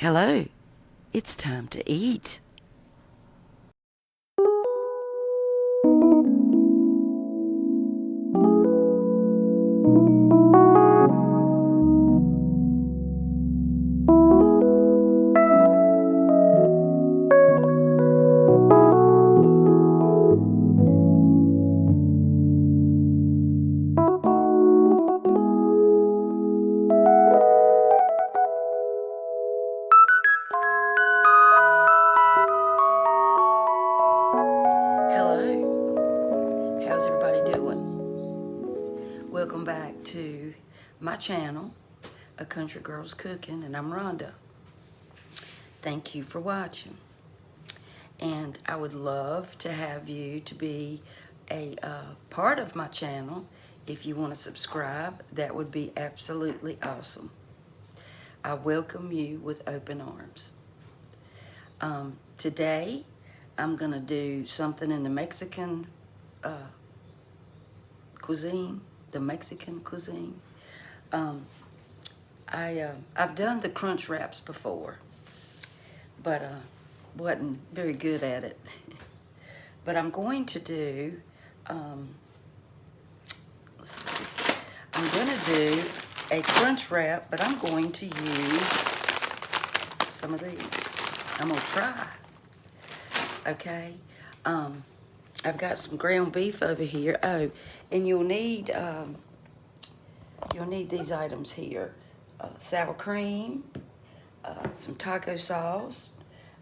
Hello, it's time to eat. Hello, how's everybody doing? Welcome back to my channel, A Country Girl's Cooking, and I'm Rhonda. Thank you for watching. And I would love to have you to be a part of my channel. If you want to subscribe, that would be absolutely awesome. I welcome you with open arms. Today, I'm gonna do something in the Mexican cuisine, I've done the crunch wraps before, but wasn't very good at it. But I'm going to do, let's see, I'm gonna do a crunch wrap, but I'm going to use some of these. I'm gonna try. Okay, I've got some ground beef over here. Oh, and you'll need these items here: sour cream, some taco sauce.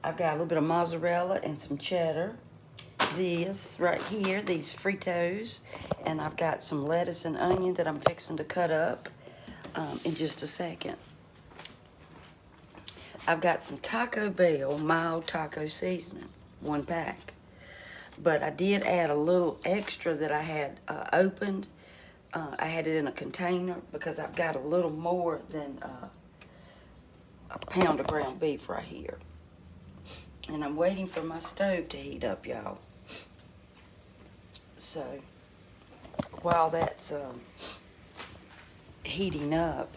I've got a little bit of mozzarella and some cheddar. This right here, these Fritos, and I've got some lettuce and onion that I'm fixing to cut up in just a second. I've got some Taco Bell mild taco seasoning. 1 pack, but I did add a little extra that I had opened. I had it in a container because I've got a little more than a pound of ground beef right here, and I'm waiting for my stove to heat up, y'all. So while that's heating up,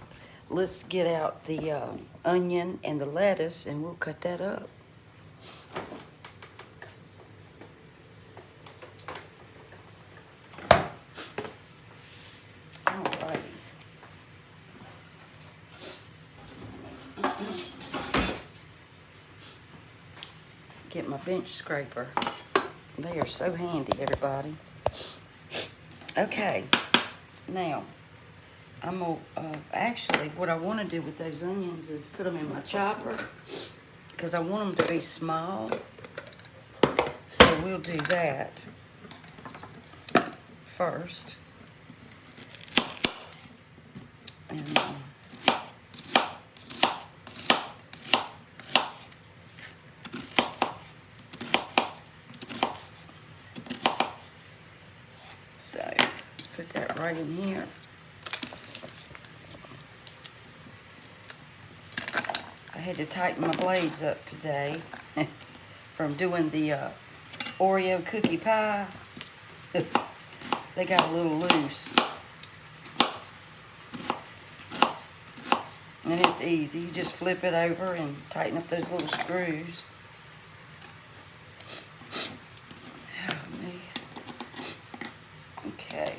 let's get out the onion and the lettuce and we'll cut that up. Get my bench scraper. They are so handy, everybody. Okay, now I'm gonna actually what I want to do with those onions is put them in my chopper because I want them to be small. So we'll do that first. And so let's put that right in here. I had to tighten my blades up today from doing the Oreo cookie pie. They got a little loose. And it's easy. You just flip it over and tighten up those little screws. Oh, me. Okay.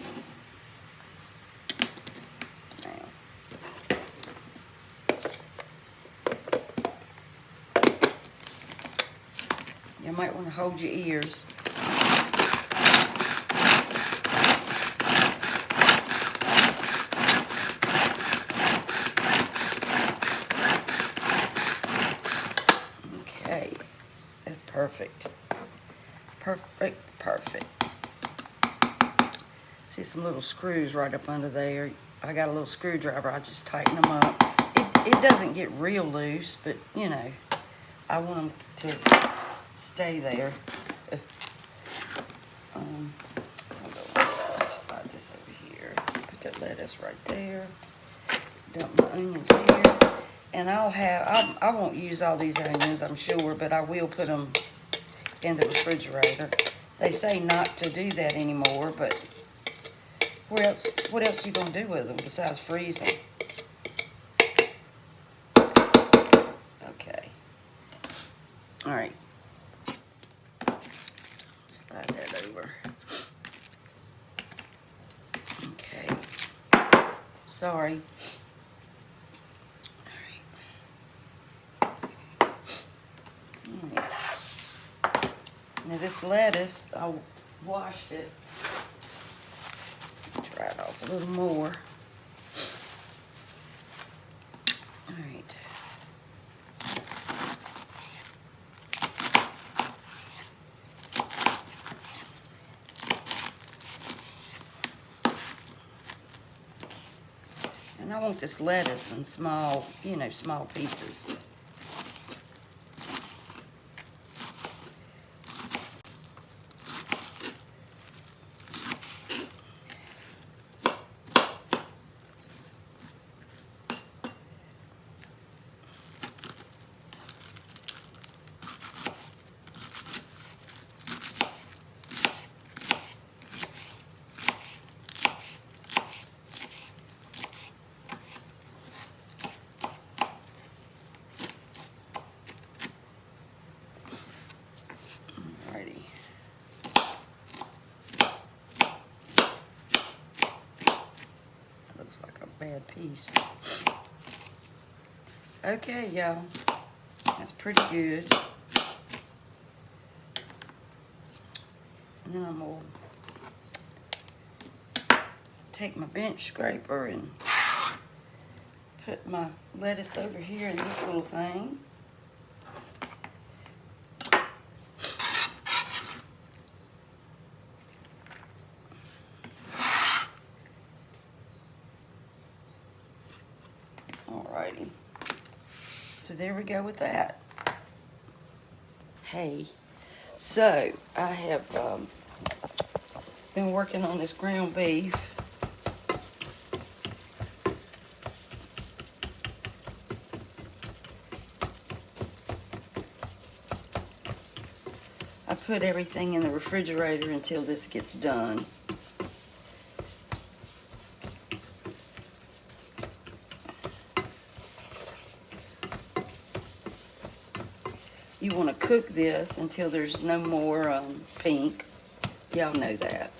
Now. You might want to hold your ears. Perfect. Perfect, perfect. See some little screws right up under there. I got a little screwdriver. I just tighten them up. It doesn't get real loose, but you know, I want them to stay there. Hold on. Let's slide this over here. Put that lettuce right there. Dump my onions here. And I won't use all these onions, I'm sure, but I will put them in the refrigerator. They say not to do that anymore, but what else you gonna do with them besides freeze them? Okay. All right. Slide that over. Okay. Sorry. All right. Now this lettuce, I washed it. Try it off a little more. All right. And I want this lettuce in small, small pieces. Alrighty. That looks like a bad piece. Okay, y'all. That's pretty good. And then I'm going to take my bench scraper and put my lettuce over here in this little thing. Alrighty. So there we go with that. Hey, so I have been working on this ground beef. I put everything in the refrigerator until this gets done. You want to cook this until there's no more pink. Y'all know that.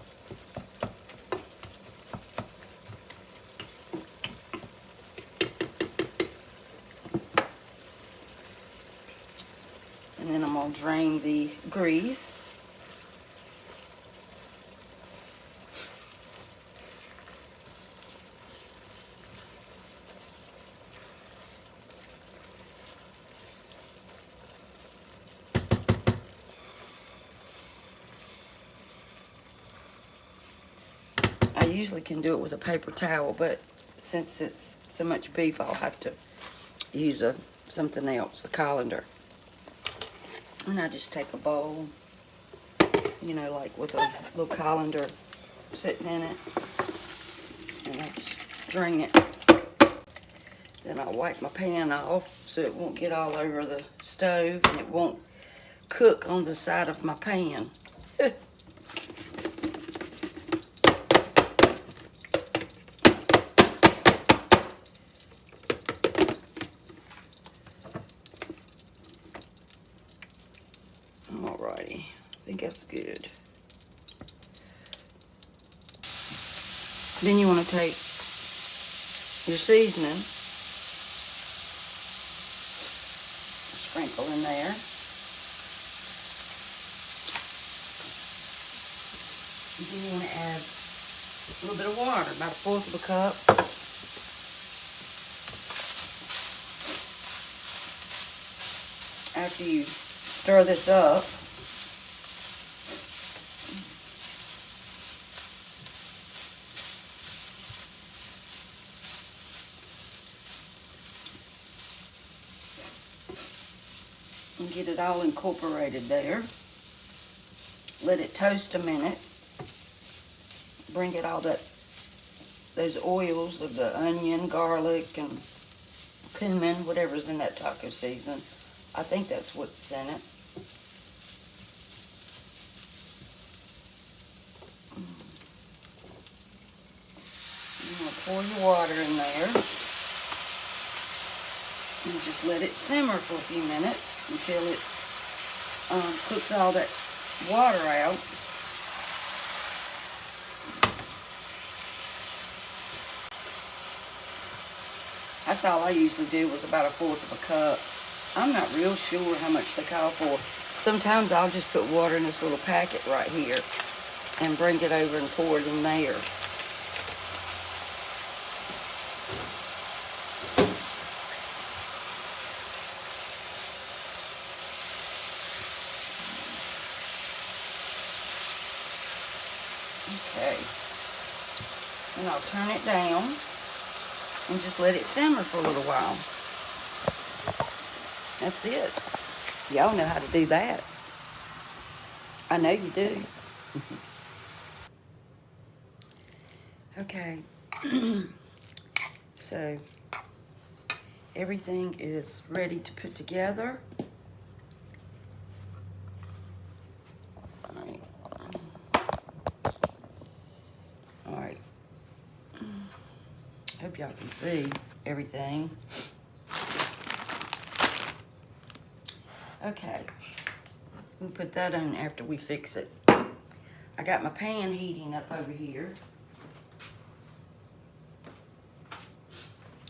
And then I'm going to drain the grease. I usually can do it with a paper towel, but since it's so much beef, I'll have to use something else, a colander. And I just take a bowl, like with a little colander sitting in it, and I just drain it. Then I'll wipe my pan off so it won't get all over the stove and it won't cook on the side of my pan. Alrighty, I think that's good. Then you want to take your seasoning, sprinkle in there. And then you want to add a little bit of water, about 1/4 of a cup. After you stir this up, and get it all incorporated there. Let it toast a minute. Bring it all those oils of the onion, garlic, and cumin, whatever's in that taco season. I think that's what's in it. You're going to pour your water in there. And just let it simmer for a few minutes until it cooks all that water out. That's all I usually do, was about 1/4 of a cup. I'm not real sure how much they call for. Sometimes I'll just put water in this little packet right here and bring it over and pour it in there. Okay. And I'll turn it down and just let it simmer for a little while. That's it. Y'all know how to do that. I know you do. Okay. So everything is ready to put together. All right. Hope y'all can see everything. Okay. We'll put that on after we fix it. I got my pan heating up over here.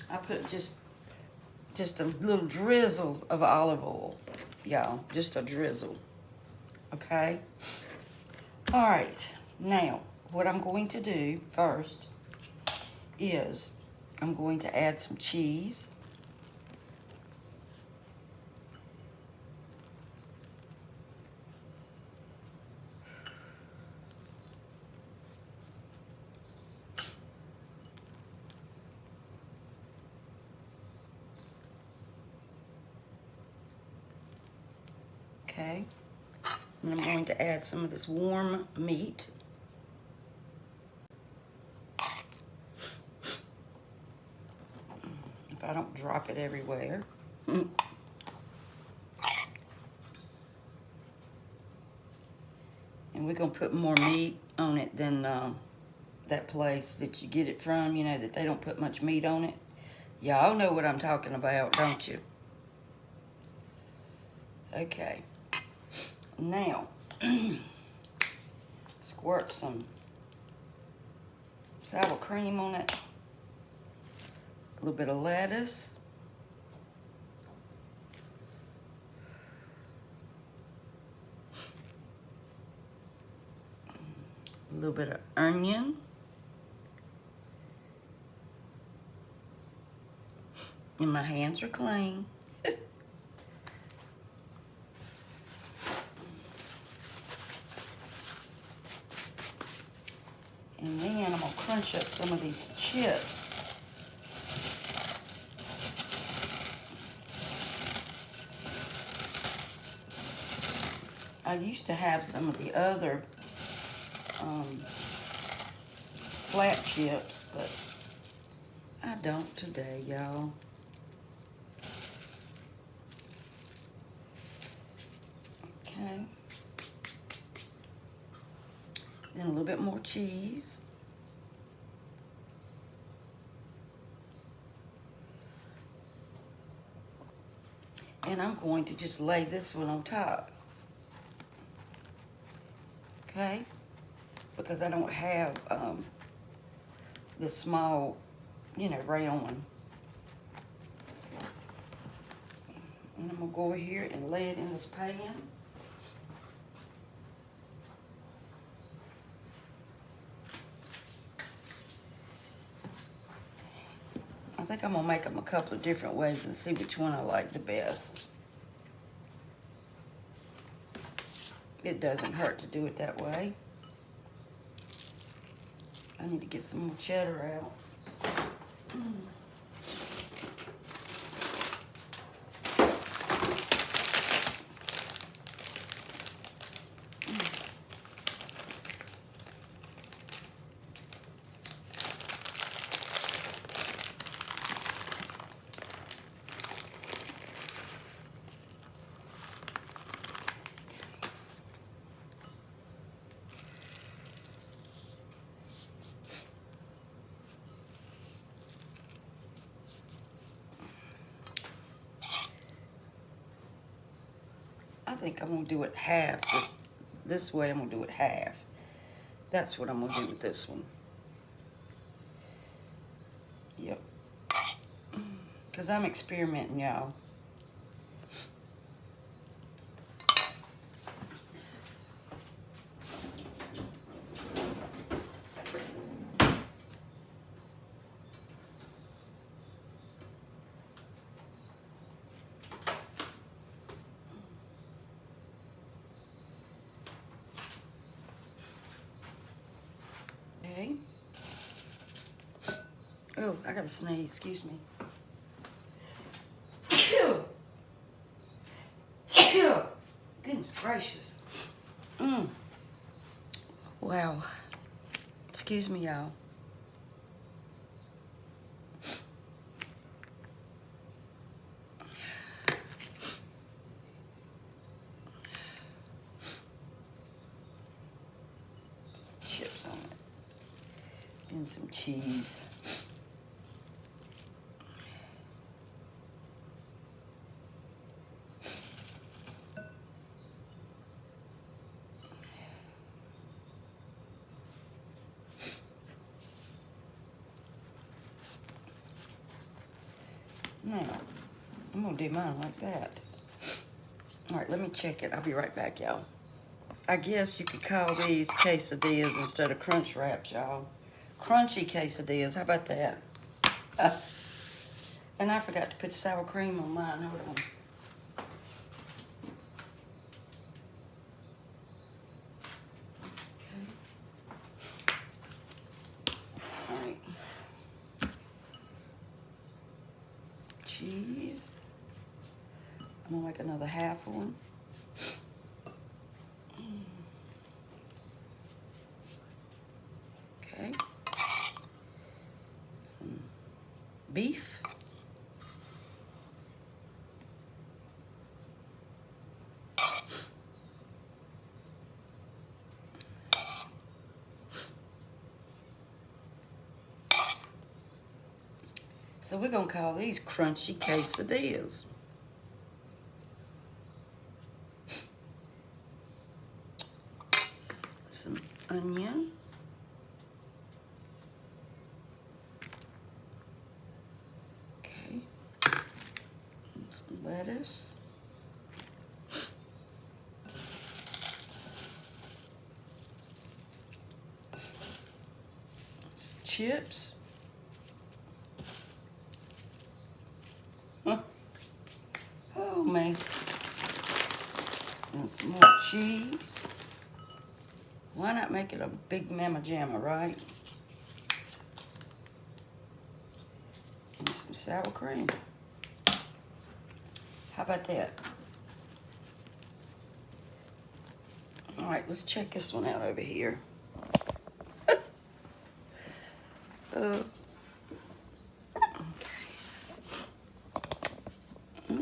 I put just a little drizzle of olive oil, y'all. Just a drizzle. Okay? All right. Now, what I'm going to do first is I'm going to add some cheese. Okay. And I'm going to add some of this warm meat. If I don't drop it everywhere. And we're going to put more meat on it than that place that you get it from, you know, that they don't put much meat on it. Y'all know what I'm talking about, don't you? Okay. Now, squirt some sour cream on it. A little bit of lettuce. A little bit of onion. And my hands are clean. And then I'm gonna crunch up some of these chips. I used to have some of the other flat chips, but I don't today, y'all. Okay. Then a little bit more cheese. And I'm going to just lay this one on top. Okay? Because I don't have the small, you know, round one. And I'm going to go over here and lay it in this pan. I think I'm going to make them a couple of different ways and see which one I like the best. It doesn't hurt to do it that way. I need to get some more cheddar out. I think I'm gonna do it half. This way I'm gonna do it half. That's what I'm gonna do with this one. Yep. Because I'm experimenting, y'all. Okay. Oh, I gotta sneeze, excuse me. Goodness gracious. Wow. Excuse me, y'all. Some chips on it. And some cheese. Now, I'm gonna do mine like that. All right, let me check it. I'll be right back, y'all. I guess you could call these quesadillas instead of crunch wraps, y'all. Crunchy quesadillas, how about that? And I forgot to put sour cream on mine, hold on. Cheese. I'm gonna make another half one. Okay. Some beef. So we're gonna call these crunchy quesadillas. Some onion. Okay. And some lettuce. Some chips. Oh man. And some more cheese. Why not make it a big mamma jamma, right? And some sour cream. How about that? All right, let's check this one out over here.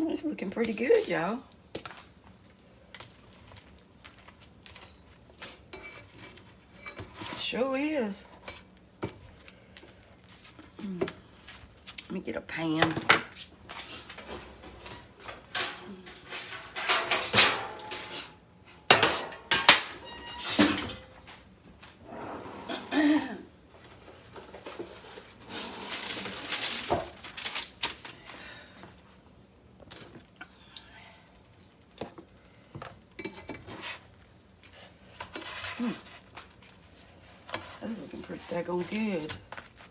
It's looking pretty good, y'all. Sure is. Let me get a pan. That's looking pretty daggone good.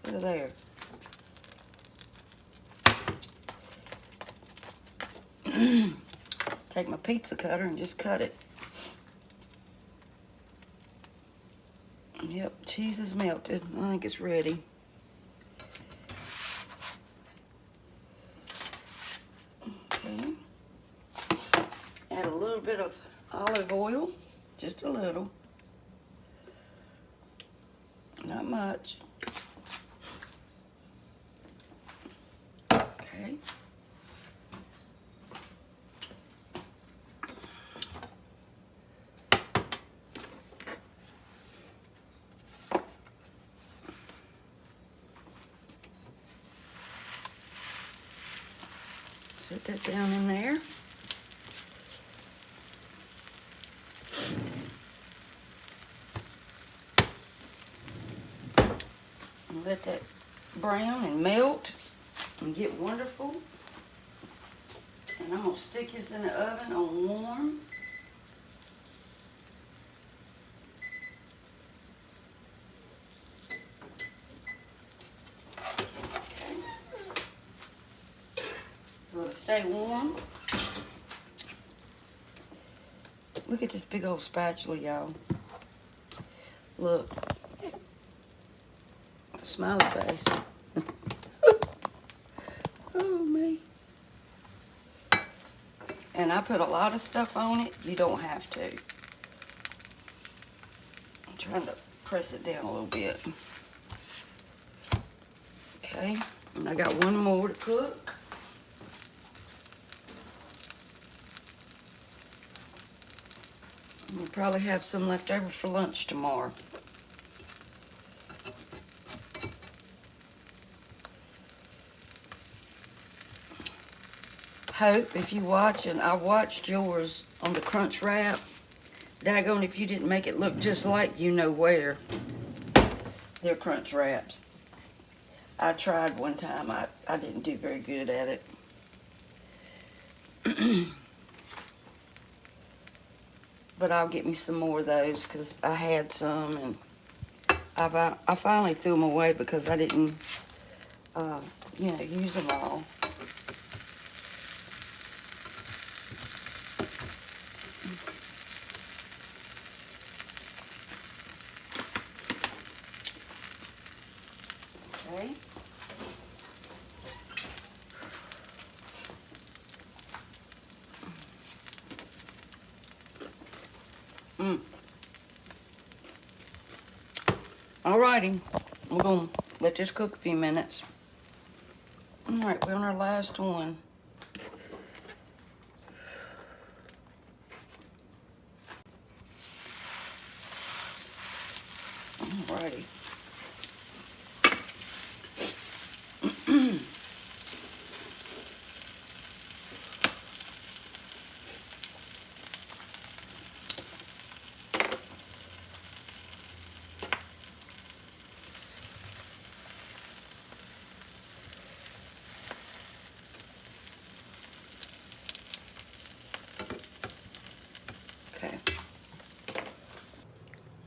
Look at there. Take my pizza cutter and just cut it. Yep, cheese is melted. I think it's ready. Okay. Add a little bit of olive oil, just a little. Not much. Okay. Set that down in there. let that brown and melt and get wonderful. And I'm going to stick this in the oven on warm. Okay. So it'll stay warm. Look at this big old spatula, y'all. Look. It's a smiley face. Oh, me. And I put a lot of stuff on it. You don't have to. I'm trying to press it down a little bit. Okay. And I got one more to cook. We'll probably have some left over for lunch tomorrow. Hope, if you watching, I watched yours on the crunch wrap. Daggone if you didn't make it look just like you know where. They're crunch wraps. I tried one time. I didn't do very good at it. But I'll get me some more of those because I had some and I finally threw them away because I didn't, use them all. Okay. Alrighty, we're gonna let this cook a few minutes. Alright, we're on our last one. Alrighty.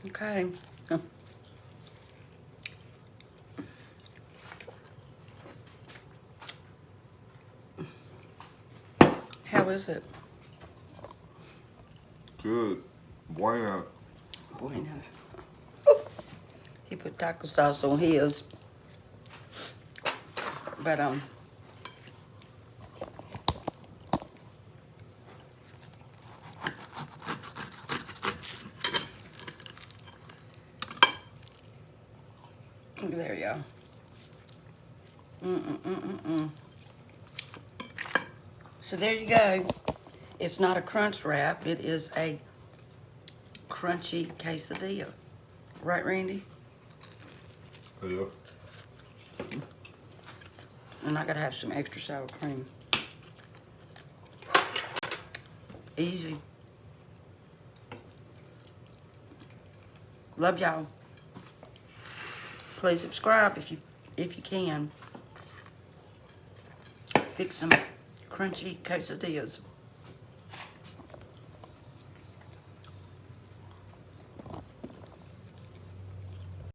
Okay. How is it? Good. Bueno. Bueno. He put taco sauce on his. But, there you go. So there you go. It's not a crunch wrap. It is a crunchy quesadilla. Right, Randy? Yeah. And I gotta have some extra sour cream. Easy. Love y'all. Please subscribe if you can. Fix some crunchy quesadillas.